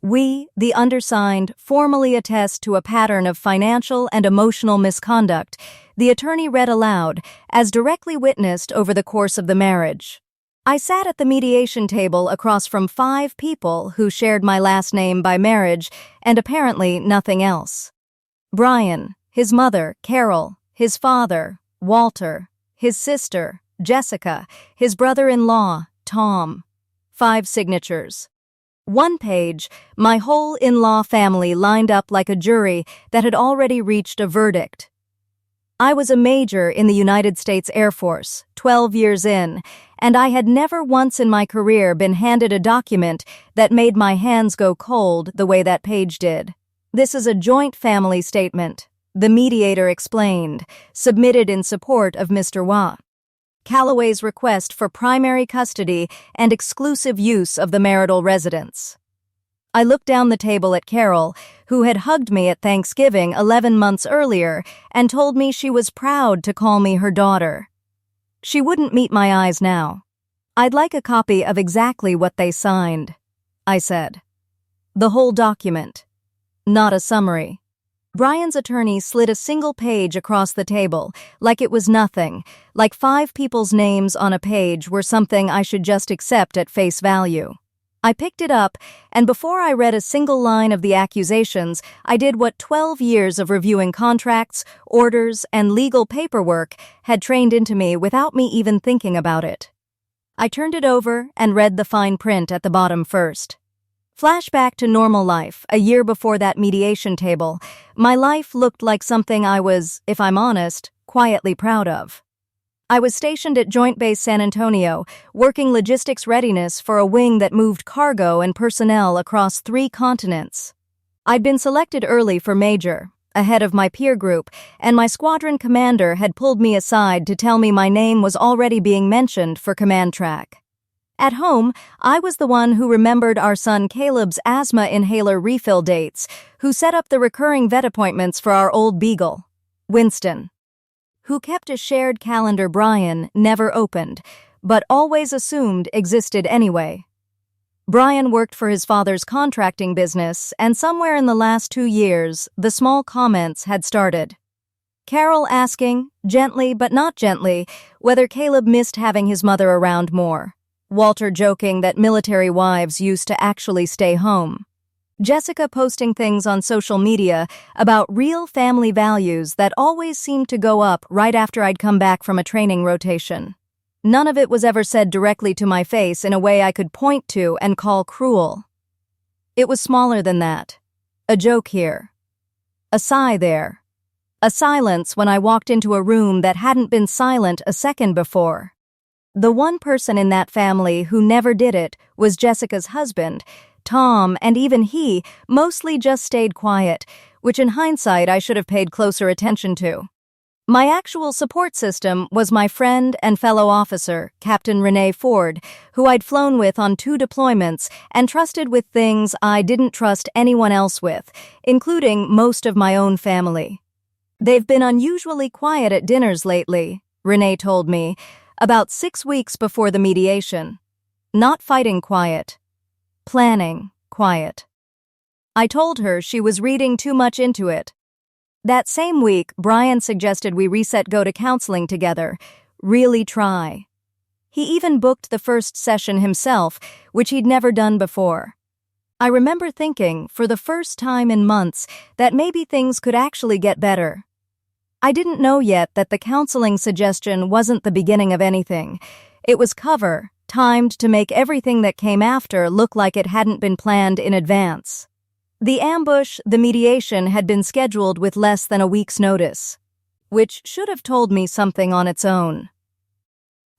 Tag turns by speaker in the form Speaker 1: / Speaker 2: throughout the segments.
Speaker 1: We, the undersigned, formally attest to a pattern of financial and emotional misconduct, the attorney read aloud, as directly witnessed over the course of the marriage. I sat at the mediation table across from 5 people who shared my last name by marriage and apparently nothing else. Brian, his mother, Carol, his father, Walter, his sister, Jessica, his brother-in-law, Tom. 5 signatures. 1 page, my whole in-law family lined up like a jury that had already reached a verdict. I was a major in the United States Air Force, 12 years in, and I had never once in my career been handed a document that made my hands go cold the way that page did. This is a joint family statement, the mediator explained, submitted in support of Mr. Wah. Calloway's request for primary custody and exclusive use of the marital residence. I looked down the table at Carol, who had hugged me at Thanksgiving 11 months earlier and told me she was proud to call me her daughter. She wouldn't meet my eyes now. I'd like a copy of exactly what they signed, I said. The whole document, not a summary. Brian's attorney slid a single page across the table, like it was nothing, like 5 people's names on a page were something I should just accept at face value. I picked it up, and before I read a single line of the accusations, I did what 12 years of reviewing contracts, orders, and legal paperwork had trained into me without me even thinking about it. I turned it over and read the fine print at the bottom first. Flashback to normal life, a year before that mediation table, my life looked like something I was, if I'm honest, quietly proud of. I was stationed at Joint Base San Antonio, working logistics readiness for a wing that moved cargo and personnel across 3 continents. I'd been selected early for Major, ahead of my peer group, and my squadron commander had pulled me aside to tell me my name was already being mentioned for command track. At home, I was the one who remembered our son Caleb's asthma inhaler refill dates, who set up the recurring vet appointments for our old beagle, Winston, who kept a shared calendar Brian never opened, but always assumed existed anyway. Brian worked for his father's contracting business, and somewhere in the last 2 years, the small comments had started. Carol asking, gently but not gently, whether Caleb missed having his mother around more. Walter joking that military wives used to actually stay home. Jessica posting things on social media about real family values that always seemed to go up right after I'd come back from a training rotation. None of it was ever said directly to my face in a way I could point to and call cruel. It was smaller than that. A joke here. A sigh there. A silence when I walked into a room that hadn't been silent a second before. The one person in that family who never did it was Jessica's husband, Tom, and even he mostly just stayed quiet, which in hindsight I should have paid closer attention to. My actual support system was my friend and fellow officer, Captain Renee Ford, who I'd flown with on 2 deployments and trusted with things I didn't trust anyone else with, including most of my own family. They've been unusually quiet at dinners lately, Renee told me, about 6 weeks before the mediation. Not fighting quiet. Planning quiet. I told her she was reading too much into it. That same week, Brian suggested we reset go to counseling together, really try. He even booked the first session himself, which he'd never done before. I remember thinking, for the first time in months, that maybe things could actually get better. I didn't know yet that the counseling suggestion wasn't the beginning of anything. It was cover, timed to make everything that came after look like it hadn't been planned in advance. The ambush, the mediation, had been scheduled with less than a week's notice, which should have told me something on its own.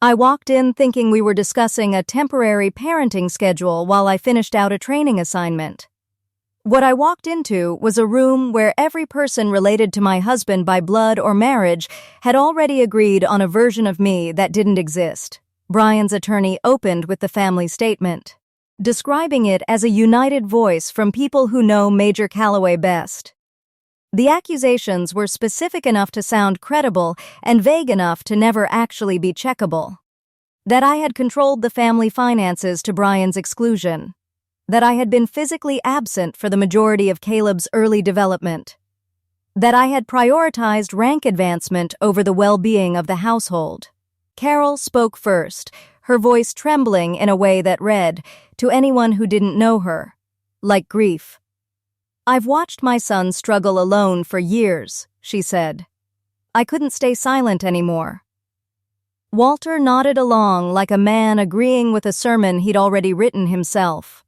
Speaker 1: I walked in thinking we were discussing a temporary parenting schedule while I finished out a training assignment. What I walked into was a room where every person related to my husband by blood or marriage had already agreed on a version of me that didn't exist. Brian's attorney opened with the family statement, describing it as a united voice from people who know Major Calloway best. The accusations were specific enough to sound credible and vague enough to never actually be checkable. That I had controlled the family finances to Brian's exclusion. that I had been physically absent for the majority of Caleb's early development, that I had prioritized rank advancement over the well-being of the household. Carol spoke first, her voice trembling in a way that read, to anyone who didn't know her, like grief. "I've watched my son struggle alone for years," she said. "I couldn't stay silent anymore." Walter nodded along like a man agreeing with a sermon he'd already written himself.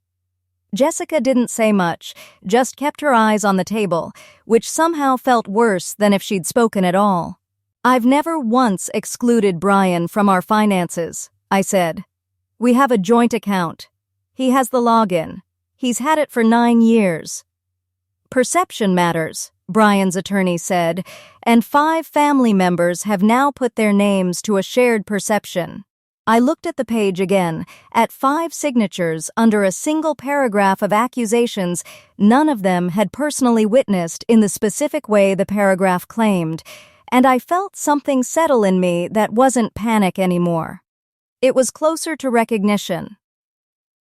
Speaker 1: Jessica didn't say much, just kept her eyes on the table, which somehow felt worse than if she'd spoken at all. "I've never once excluded Brian from our finances," I said. "We have a joint account. He has the login. He's had it for 9 years. Perception matters," Brian's attorney said, "and 5 family members have now put their names to a shared perception." I looked at the page again, at 5 signatures under a single paragraph of accusations none of them had personally witnessed in the specific way the paragraph claimed, and I felt something settle in me that wasn't panic anymore. It was closer to recognition.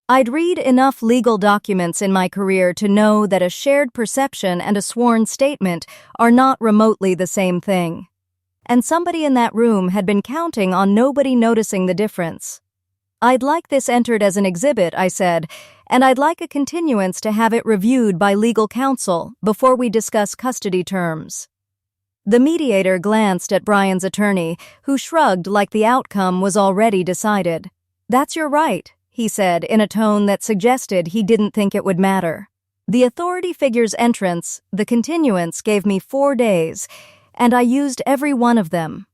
Speaker 1: I'd read enough legal documents in my career to know that a shared perception and a sworn statement are not remotely the same thing. And somebody in that room had been counting on nobody noticing the difference. "I'd like this entered as an exhibit," I said, "and I'd like a continuance to have it reviewed by legal counsel before we discuss custody terms." The mediator glanced at Brian's attorney, who shrugged like the outcome was already decided. "That's your right," he said in a tone that suggested he didn't think it would matter. The authority figure's entrance, the continuance, gave me 4 days, and I used every one of them.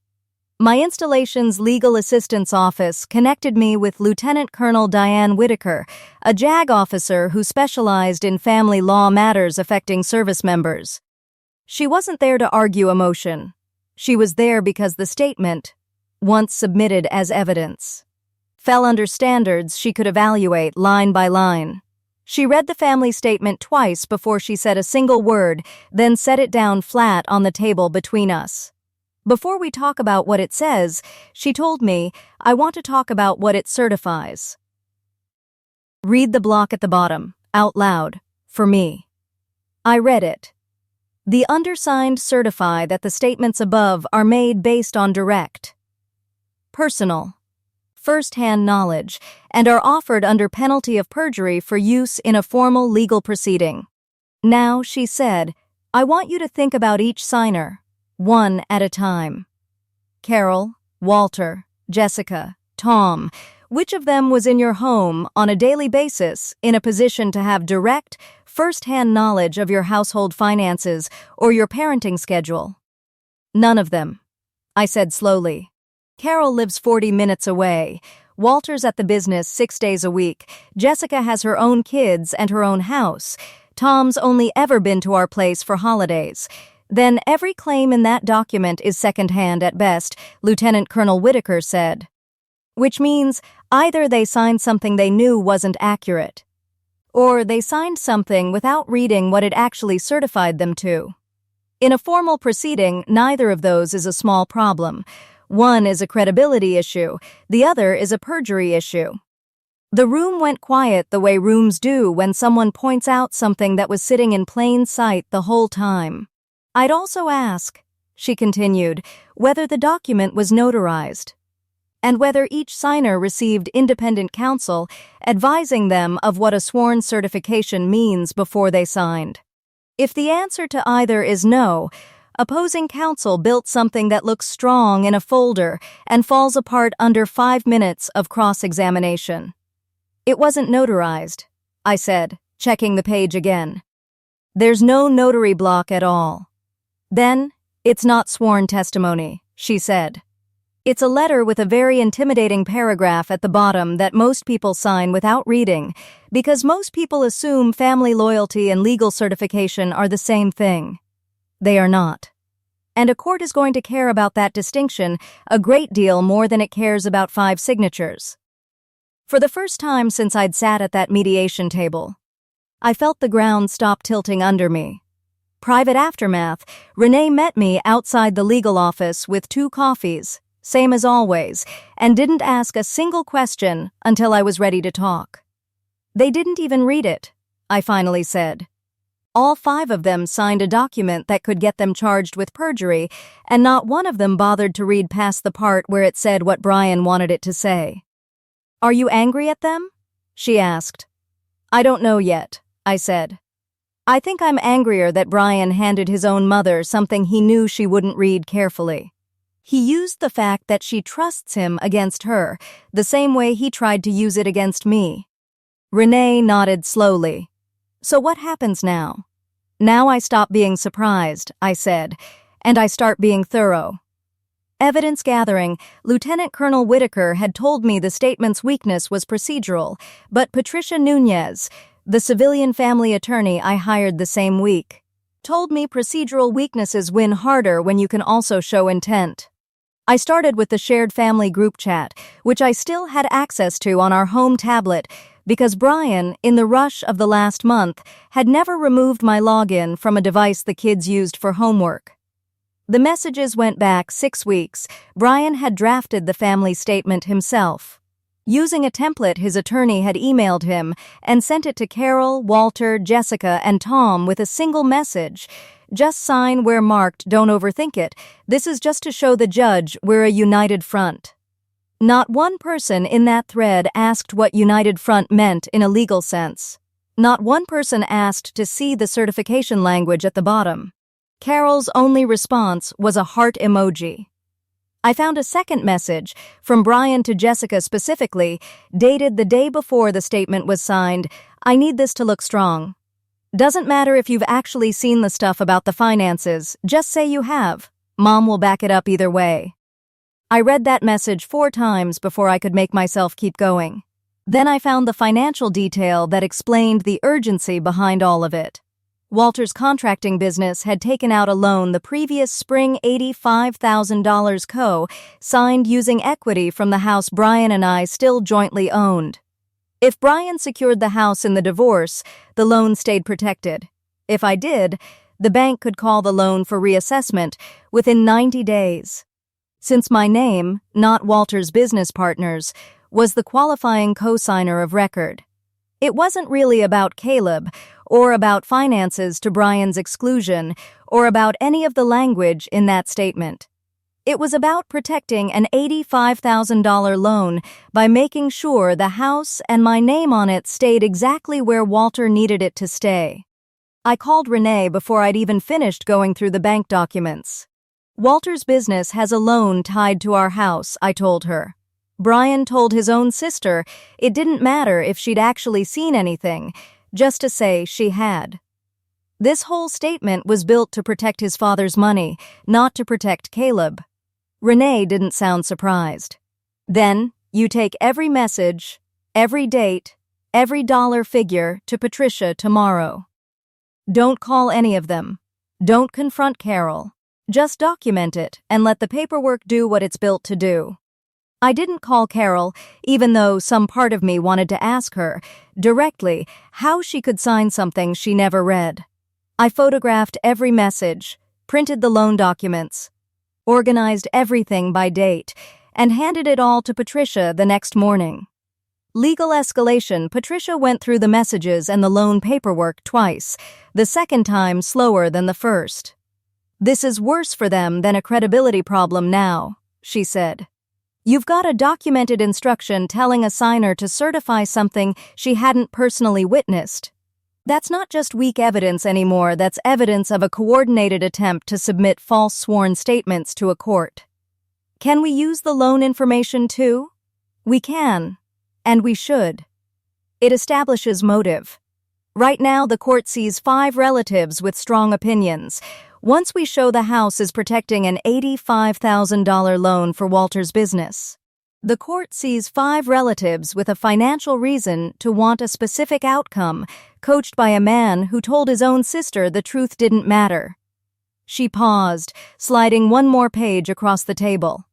Speaker 1: My installation's legal assistance office connected me with Lieutenant Colonel Diane Whitaker, a JAG officer who specialized in family law matters affecting service members. She wasn't there to argue a motion. She was there because the statement, once submitted as evidence, fell under standards she could evaluate line by line. She read the family statement twice before she said a single word, then set it down flat on the table between us. "Before we talk about what it says," she told me, "I want to talk about what it certifies." "Read the block at the bottom, out loud, for me." I read it. "The undersigned certify that the statements above are made based on direct, personal, first-hand knowledge, and are offered under penalty of perjury for use in a formal legal proceeding." Now, she said, "I want you to think about each signer, one at a time. Carol, Walter, Jessica, Tom, which of them was in your home on a daily basis in a position to have direct, first-hand knowledge of your household finances or your parenting schedule?" "None of them," I said slowly. "Carol lives 40 minutes away. Walter's at the business 6 days a week. Jessica has her own kids and her own house. Tom's only ever been to our place for holidays. Then every claim in that document is second-hand at best," Lieutenant Colonel Whitaker said. "Which means either they signed something they knew wasn't accurate, or they signed something without reading what it actually certified them to. In a formal proceeding, neither of those is a small problem. One is a credibility issue, the other is a perjury issue." The room went quiet the way rooms do when someone points out something that was sitting in plain sight the whole time. "I'd also ask," she continued, "whether the document was notarized, and whether each signer received independent counsel advising them of what a sworn certification means before they signed. If the answer to either is no, opposing counsel built something that looks strong in a folder and falls apart under 5 minutes of cross-examination." "It wasn't notarized," I said, checking the page again. "There's no notary block at all." "Then, it's not sworn testimony," she said. "It's a letter with a very intimidating paragraph at the bottom that most people sign without reading, because most people assume family loyalty and legal certification are the same thing. They are not. And a court is going to care about that distinction a great deal more than it cares about 5 signatures." For the first time since I'd sat at that mediation table, I felt the ground stop tilting under me. Private aftermath, Renee met me outside the legal office with 2 coffees, same as always, and didn't ask a single question until I was ready to talk. They didn't even read it, I finally said. All 5 of them signed a document that could get them charged with perjury, and not one of them bothered to read past the part where it said what Brian wanted it to say. Are you angry at them? She asked. I don't know yet, I said. I think I'm angrier that Brian handed his own mother something he knew she wouldn't read carefully. He used the fact that she trusts him against her, the same way he tried to use it against me. Renee nodded slowly. So what happens now? Now I stop being surprised, I said, and I start being thorough. Evidence gathering, Lieutenant Colonel Whitaker had told me the statement's weakness was procedural, but Patricia Nunez, the civilian family attorney I hired the same week, told me procedural weaknesses win harder when you can also show intent. I started with the shared family group chat, which I still had access to on our home tablet, because Brian, in the rush of the last month, had never removed my login from a device the kids used for homework. The messages went back 6 weeks. Brian had drafted the family statement himself, using a template his attorney had emailed him, and sent it to Carol, Walter, Jessica, and Tom with a single message. Just sign where marked, don't overthink it. This is just to show the judge we're a united front. Not one person in that thread asked what united front meant in a legal sense. Not one person asked to see the certification language at the bottom. Carol's only response was a heart emoji. I found a second message, from Brian to Jessica specifically, dated the day before the statement was signed. I need this to look strong. Doesn't matter if you've actually seen the stuff about the finances, just say you have. Mom will back it up either way. I read that message 4 times before I could make myself keep going. Then I found the financial detail that explained the urgency behind all of it. Walter's contracting business had taken out a loan the previous spring, $85,000 co-signed using equity from the house Brian and I still jointly owned. If Brian secured the house in the divorce, the loan stayed protected. If I did, the bank could call the loan for reassessment within 90 days. Since my name, not Walter's business partner's, was the qualifying co-signer of record. It wasn't really about Caleb, or about finances to Brian's exclusion, or about any of the language in that statement. It was about protecting an $85,000 loan by making sure the house and my name on it stayed exactly where Walter needed it to stay. I called Renee before I'd even finished going through the bank documents. Walter's business has a loan tied to our house, I told her. Brian told his own sister it didn't matter if she'd actually seen anything, just to say she had. This whole statement was built to protect his father's money, not to protect Caleb. Renee didn't sound surprised. Then, you take every message, every date, every dollar figure to Patricia tomorrow. Don't call any of them. Don't confront Carol. Just document it and let the paperwork do what it's built to do. I didn't call Carol, even though some part of me wanted to ask her, directly, how she could sign something she never read. I photographed every message, printed the loan documents, organized everything by date, and handed it all to Patricia the next morning. Legal escalation. Patricia went through the messages and the loan paperwork twice, the second time slower than the first. This is worse for them than a credibility problem now, she said. You've got a documented instruction telling a signer to certify something she hadn't personally witnessed. That's not just weak evidence anymore, that's evidence of a coordinated attempt to submit false sworn statements to a court. Can we use the loan information too? We can, and we should. It establishes motive. Right now, the court sees 5 relatives with strong opinions. Once we show the house is protecting an $85,000 loan for Walter's business, the court sees 5 relatives with a financial reason to want a specific outcome, coached by a man who told his own sister the truth didn't matter. She paused, sliding one more page across the table.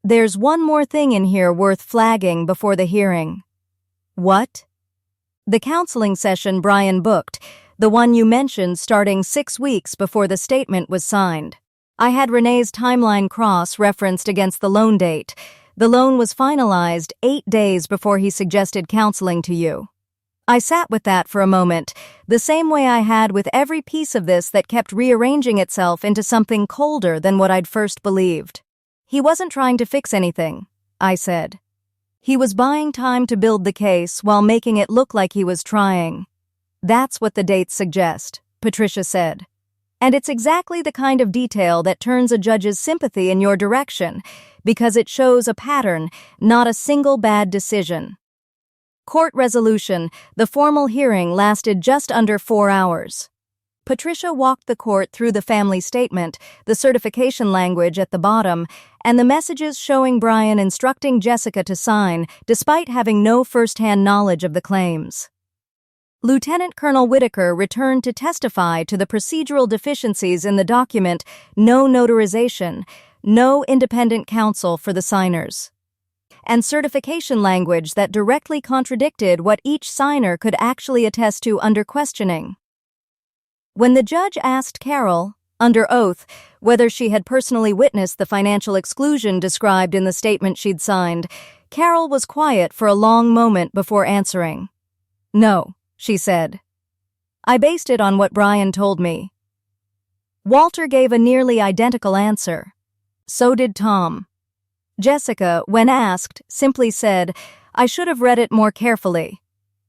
Speaker 1: There's one more thing in here worth flagging before the hearing. What? The counseling session Brian booked, the one you mentioned starting 6 weeks before the statement was signed. I had Renee's timeline cross-referenced against the loan date. The loan was finalized 8 days before he suggested counseling to you. I sat with that for a moment, the same way I had with every piece of this that kept rearranging itself into something colder than what I'd first believed. He wasn't trying to fix anything, I said. He was buying time to build the case while making it look like he was trying. That's what the dates suggest, Patricia said. And it's exactly the kind of detail that turns a judge's sympathy in your direction, because it shows a pattern, not a single bad decision. Court resolution, the formal hearing lasted just under 4 hours. Patricia walked the court through the family statement, the certification language at the bottom, and the messages showing Brian instructing Jessica to sign, despite having no first-hand knowledge of the claims. Lieutenant Colonel Whitaker returned to testify to the procedural deficiencies in the document, no notarization, no independent counsel for the signers, and certification language that directly contradicted what each signer could actually attest to under questioning. When the judge asked Carol, under oath, whether she had personally witnessed the financial exclusion described in the statement she'd signed, Carol was quiet for a long moment before answering. "No," she said. "I based it on what Brian told me." Walter gave a nearly identical answer. So did Tom. Jessica, when asked, simply said, "I should have read it more carefully."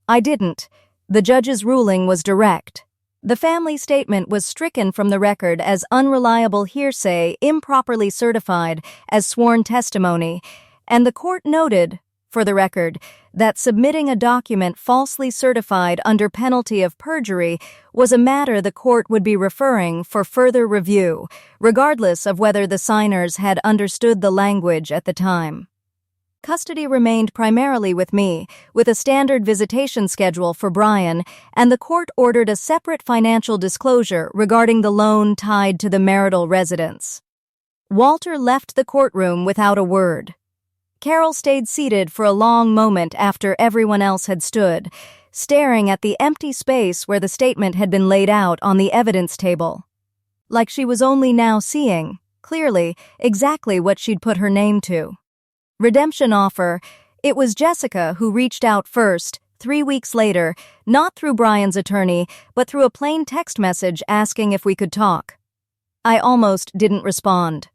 Speaker 1: I didn't. The judge's ruling was direct. The family statement was stricken from the record as unreliable hearsay improperly certified as sworn testimony, and the court noted, for the record, that submitting a document falsely certified under penalty of perjury was a matter the court would be referring for further review, regardless of whether the signers had understood the language at the time. Custody remained primarily with me, with a standard visitation schedule for Brian, and the court ordered a separate financial disclosure regarding the loan tied to the marital residence. Walter left the courtroom without a word. Carol stayed seated for a long moment after everyone else had stood, staring at the empty space where the statement had been laid out on the evidence table. Like she was only now seeing, clearly, exactly what she'd put her name to. Redemption offer. It was Jessica who reached out first, 3 weeks later, not through Brian's attorney, but through a plain text message asking if we could talk. I almost didn't respond.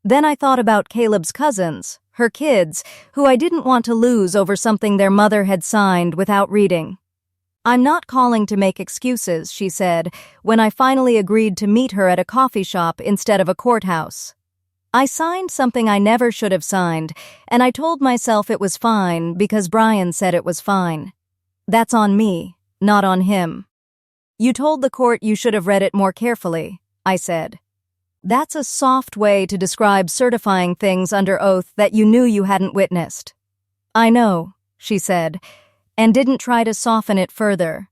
Speaker 1: Then I thought about Caleb's cousins, her kids, who I didn't want to lose over something their mother had signed without reading. "I'm not calling to make excuses," she said, when I finally agreed to meet her at a coffee shop instead of a courthouse. I signed something I never should have signed, and I told myself it was fine because Brian said it was fine. That's on me, not on him. "You told the court you should have read it more carefully," I said. That's a soft way to describe certifying things under oath that you knew you hadn't witnessed. "I know," she said, and didn't try to soften it further.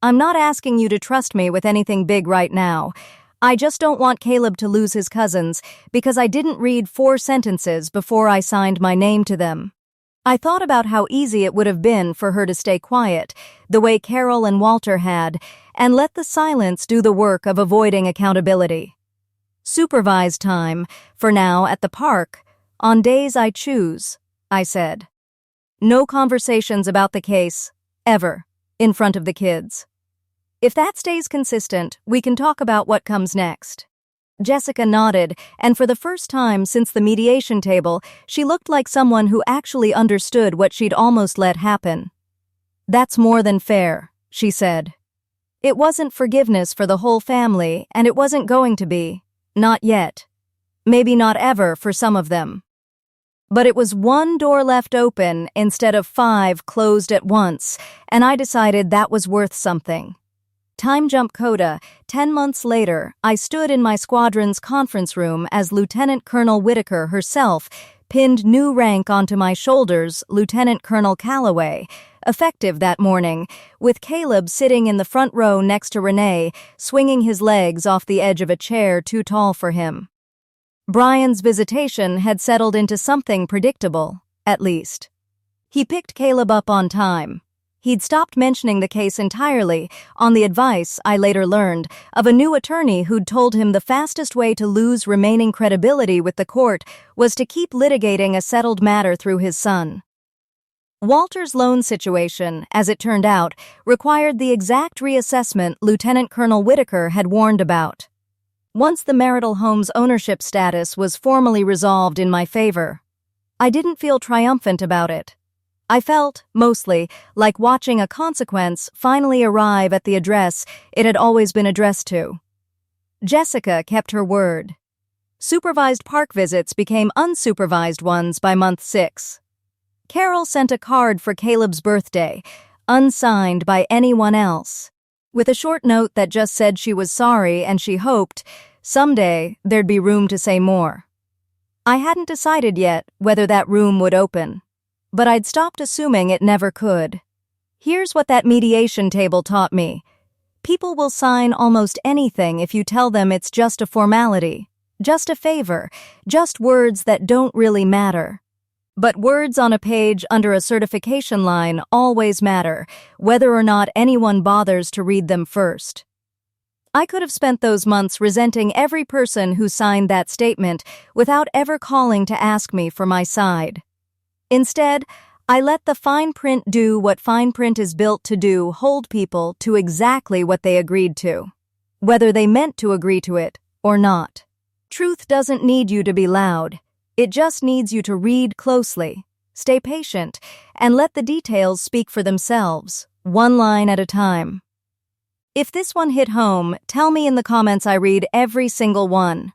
Speaker 1: "I'm not asking you to trust me with anything big right now. I just don't want Caleb to lose his cousins because I didn't read 4 sentences before I signed my name to them." I thought about how easy it would have been for her to stay quiet, the way Carol and Walter had, and let the silence do the work of avoiding accountability. "Supervised time, for now, at the park, on days I choose," I said. "No conversations about the case, ever, in front of the kids. If that stays consistent, we can talk about what comes next." Jessica nodded, and for the first time since the mediation table, she looked like someone who actually understood what she'd almost let happen. "That's more than fair," she said. It wasn't forgiveness for the whole family, and it wasn't going to be. Not yet. Maybe not ever for some of them. But it was 1 door left open instead of 5 closed at once, and I decided that was worth something. Time jump coda, 10 months later, I stood in my squadron's conference room as Lieutenant Colonel Whitaker herself pinned new rank onto my shoulders, Lieutenant Colonel Calloway, effective that morning, with Caleb sitting in the front row next to Renee, swinging his legs off the edge of a chair too tall for him. Brian's visitation had settled into something predictable, at least. He picked Caleb up on time. He'd stopped mentioning the case entirely, on the advice, I later learned, of a new attorney who'd told him the fastest way to lose remaining credibility with the court was to keep litigating a settled matter through his son. Walter's loan situation, as it turned out, required the exact reassessment Lieutenant Colonel Whitaker had warned about. Once the marital home's ownership status was formally resolved in my favor, I didn't feel triumphant about it. I felt, mostly, like watching a consequence finally arrive at the address it had always been addressed to. Jessica kept her word. Supervised park visits became unsupervised ones by month 6. Carol sent a card for Caleb's birthday, unsigned by anyone else, with a short note that just said she was sorry and she hoped someday there'd be room to say more. I hadn't decided yet whether that room would open, but I'd stopped assuming it never could. Here's what that mediation table taught me. People will sign almost anything if you tell them it's just a formality, just a favor, just words that don't really matter. But words on a page under a certification line always matter, whether or not anyone bothers to read them first. I could have spent those months resenting every person who signed that statement without ever calling to ask me for my side. Instead, I let the fine print do what fine print is built to do, hold people to exactly what they agreed to, whether they meant to agree to it or not. Truth doesn't need you to be loud. It just needs you to read closely, stay patient, and let the details speak for themselves, one line at a time. If this one hit home, tell me in the comments. I read every single one.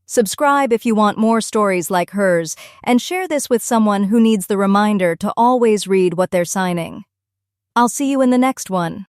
Speaker 1: Subscribe if you want more stories like hers, and share this with someone who needs the reminder to always read what they're signing. I'll see you in the next one.